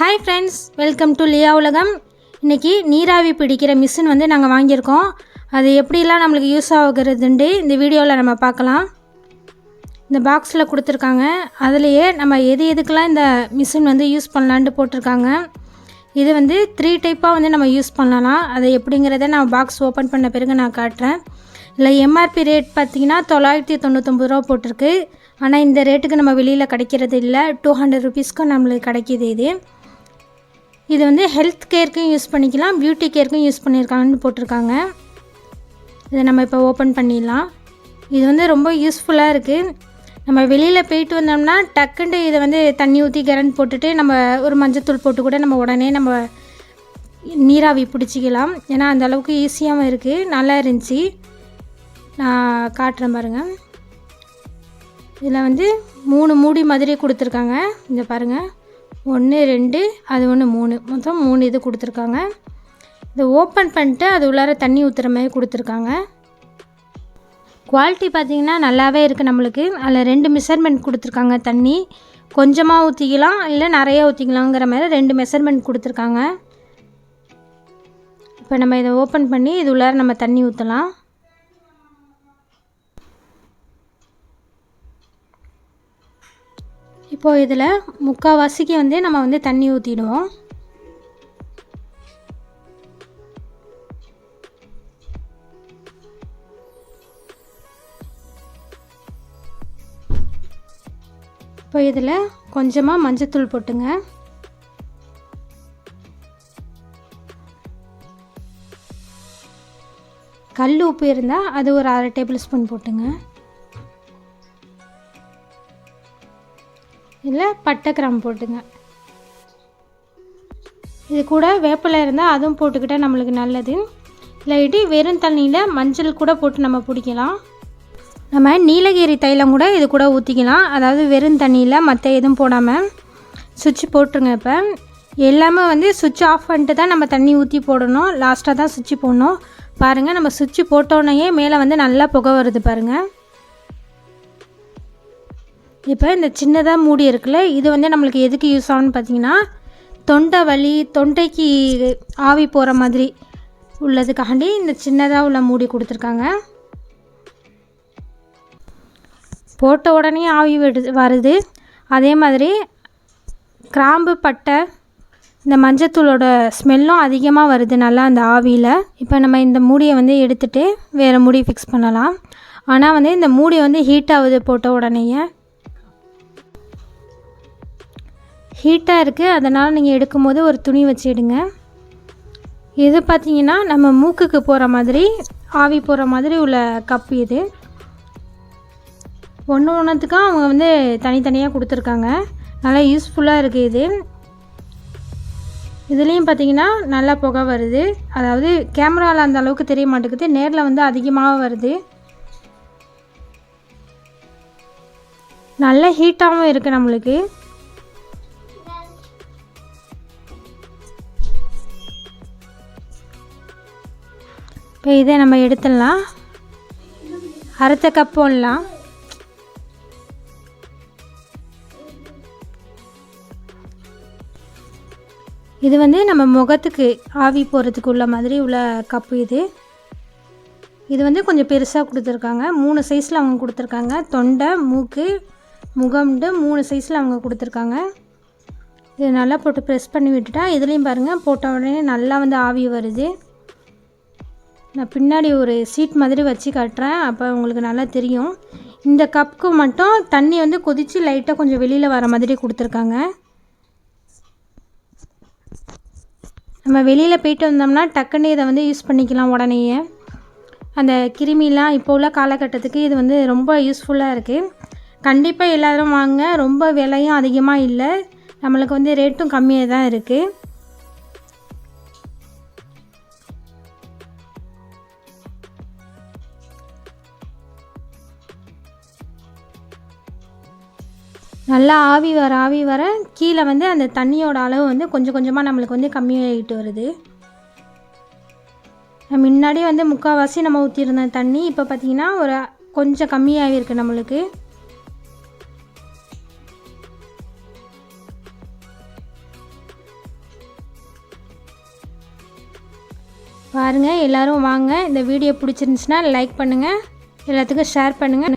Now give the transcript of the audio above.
Hi friends, welcome to லியா உலகம். இன்றைக்கி நீராவி பிடிக்கிற மிஷின் வந்து நாங்கள் வாங்கியிருக்கோம். அது எப்படிலாம் நம்மளுக்கு யூஸ் ஆகுறதுண்டு இந்த வீடியோவில் நம்ம பார்க்கலாம். இந்த பாக்ஸில் கொடுத்துருக்காங்க. அதுலேயே நம்ம எதுக்கெலாம் இந்த மிஷின் வந்து யூஸ் பண்ணலான்ட்டு போட்டிருக்காங்க. இது வந்து 3 டைப்பாக வந்து நம்ம யூஸ் பண்ணலாம். அது எப்படிங்கிறத நான் பாக்ஸ் ஓப்பன் பண்ண பிறகு நான் காட்டுறேன். இல்லை எம்ஆர்பி ரேட் பார்த்திங்கன்னா 999 ரூபா போட்டிருக்கு. ஆனால் இந்த ரேட்டுக்கு நம்ம வெளியில் கிடைக்கிறது இல்லை. 200 ருபீஸ்க்கும் நம்மளுக்கு கிடைக்கிது. இது வந்து ஹெல்த் கேருக்கும் யூஸ் பண்ணிக்கலாம், பியூட்டி கேருக்கும் யூஸ் பண்ணியிருக்காங்கன்னு போட்டிருக்காங்க. இதை நம்ம இப்போ ஓப்பன் பண்ணிடலாம். இது வந்து ரொம்ப யூஸ்ஃபுல்லாக இருக்குது. நம்ம வெளியில் போயிட்டு வந்தோம்னா டக்குண்டு இதை வந்து தண்ணி ஊற்றி கரண்ட் போட்டுட்டு நம்ம ஒரு மஞ்சத்தூள் போட்டு கூட நம்ம உடனே நம்ம நீராவி பிடிச்சிக்கலாம். ஏன்னா அந்த அளவுக்கு ஈஸியாகவும் இருக்குது, நல்லா இருந்துச்சு. நான் காட்டுறேன் பாருங்கள். இதில் வந்து 3 மூடி மாதிரி கொடுத்துருக்காங்க. இங்கே பாருங்கள், 1 2 அது 1 3, மொத்தம் 3 இது கொடுத்துருக்காங்க. இதை ஓப்பன் பண்ணிட்டு அது உள்ளார தண்ணி ஊற்றுற மாதிரி கொடுத்துருக்காங்க. குவாலிட்டி பார்த்திங்கன்னா நல்லாவே இருக்குது நம்மளுக்கு. அதில் 2 மெஷர்மெண்ட் கொடுத்துருக்காங்க. தண்ணி கொஞ்சமாக ஊற்றிக்கலாம், இல்லை நிறையா ஊற்றிக்கலாங்கிற மாதிரி 2 மெஷர்மெண்ட் கொடுத்துருக்காங்க. இப்போ நம்ம இதை ஓப்பன் பண்ணி இது உள்ளார நம்ம தண்ணி ஊற்றலாம். இப்போது இதில் 3/4 வாசிக்கு வந்து நம்ம வந்து தண்ணி ஊற்றிடுவோம். இப்போ இதில் கொஞ்சமாக மஞ்சத்தூள் போட்டுங்க. கல் உப்பு இருந்தால் அது ஒரு 1/2 டேபிள் ஸ்பூன் போட்டுங்க. இதில் பட்டை கிராம்பு போட்டுங்க. இது கூட வேப்பிலை இருந்தால் அதுவும் போட்டுக்கிட்டால் நம்மளுக்கு நல்லது. இல்லாட்டி வெறும் தண்ணியில் மஞ்சள் கூட போட்டு நம்ம பிடிக்கலாம். நம்ம நீலகிரி தைலம் கூட இது கூட ஊற்றிக்கலாம். அதாவது வெறும் தண்ணியில் மற்ற எதுவும் போடாமல் சுவிட்ச் போட்டுருங்க. இப்போ எல்லாமே வந்து சுவிட்ச் ஆஃப் பண்ணிட்டு தான் நம்ம தண்ணி ஊற்றி போடணும். லாஸ்ட்டாக தான் சுவிட்ச் போடணும். பாருங்கள், நம்ம சுவிட்ச் போட்டோன்னே மேலே வந்து நல்லா புகை வருது பாருங்கள். இப்போ இந்த சின்னதாக மூடி இருக்குல்ல, இது வந்து நம்மளுக்கு எதுக்கு யூஸ் ஆகும்னு பார்த்திங்கன்னா, தொண்டை வலி, தொண்டைக்கு ஆவி போகிற மாதிரி உள்ளதுக்காண்டி இந்த சின்னதாக உள்ள மூடி கொடுத்துருக்காங்க. போட்ட உடனே ஆவி வருது. அதே மாதிரி கிராம்பு, பட்டை, இந்த மஞ்சத்தூளோட ஸ்மெல்லும் அதிகமாக வருது நல்லா அந்த ஆவியில். இப்போ நம்ம இந்த மூடியை வந்து எடுத்துகிட்டு வேறு மூடி ஃபிக்ஸ் பண்ணலாம். ஆனால் வந்து இந்த மூடி வந்து ஹீட் ஆகுது. போட்ட உடனேயே ஹீட்டாக இருக்குது. அதனால் நீங்கள் எடுக்கும்போது ஒரு துணி வச்சு எடுங்க. இது பார்த்திங்கன்னா நம்ம மூக்குக்கு போகிற மாதிரி, ஆவி போகிற மாதிரி உள்ள கப்பு. இது ஒன்றுத்துக்கும் அவங்க வந்து தனித்தனியாக கொடுத்துருக்காங்க. நல்லா யூஸ்ஃபுல்லாக இருக்குது இது. இதுலேயும் பார்த்திங்கன்னா நல்லா புகை வருது. அதாவது கேமராவில் அந்த அளவுக்கு தெரிய மாட்டேங்குது, நேரில் வந்து அதிகமாக வருது. நல்ல ஹீட்டாகவும் இருக்குது நம்மளுக்கு. இப்போ இதை நம்ம எடுத்துடலாம். அடுத்த கப் போடலாம். இது வந்து நம்ம முகத்துக்கு ஆவி போகிறதுக்கு உள்ள மாதிரி உள்ள கப்பு. இது வந்து கொஞ்சம் பெருசாக கொடுத்துருக்காங்க. 3 சைஸில் அவங்க கொடுத்துருக்காங்க. தொண்டை, மூக்கு, முகம்ண்டு 3 சைஸில் அவங்க கொடுத்துருக்காங்க. இது நல்லா போட்டு ப்ரெஸ் பண்ணி விட்டுட்டா இதுலேயும் பாருங்கள், போட்ட உடனே நல்லா வந்து ஆவி வருது. நான் பின்னாடி ஒரு சீட் மாதிரி வச்சு காட்டுறேன், அப்போ உங்களுக்கு நல்லா தெரியும். இந்த கப்புக்கு மட்டும் தண்ணி வந்து கொதித்து லைட்டாக கொஞ்சம் வெளியில் வர மாதிரி கொடுத்துருக்காங்க. நம்ம வெளியில் போயிட்டு வந்தோம்னா டக்குன்னு இதை வந்து யூஸ் பண்ணிக்கலாம் உடனேயே. அந்த கிருமிலாம் இப்போ உள்ள காலகட்டத்துக்கு இது வந்து ரொம்ப யூஸ்ஃபுல்லாக இருக்குது. கண்டிப்பாக எல்லோரும் வாங்க. ரொம்ப விலையும் அதிகமாக இல்லை, நம்மளுக்கு வந்து ரேட்டும் கம்மியாக தான் இருக்குது. நல்லா ஆவி வர கீழே வந்து அந்த தண்ணியோட அளவு வந்து கொஞ்சம் கொஞ்சமாக நம்மளுக்கு வந்து கம்மியாகிட்டு வருது. முன்னாடி வந்து 3/4 வாசி நம்ம ஊற்றிருந்த தண்ணி இப்போ பார்த்திங்கன்னா ஒரு கொஞ்சம் கம்மியாகி இருக்குது நம்மளுக்கு. பாருங்கள் எல்லோரும் வாங்க. இந்த வீடியோ பிடிச்சிருந்துச்சுன்னா லைக் பண்ணுங்கள், எல்லாத்துக்கும் ஷேர் பண்ணுங்கள்.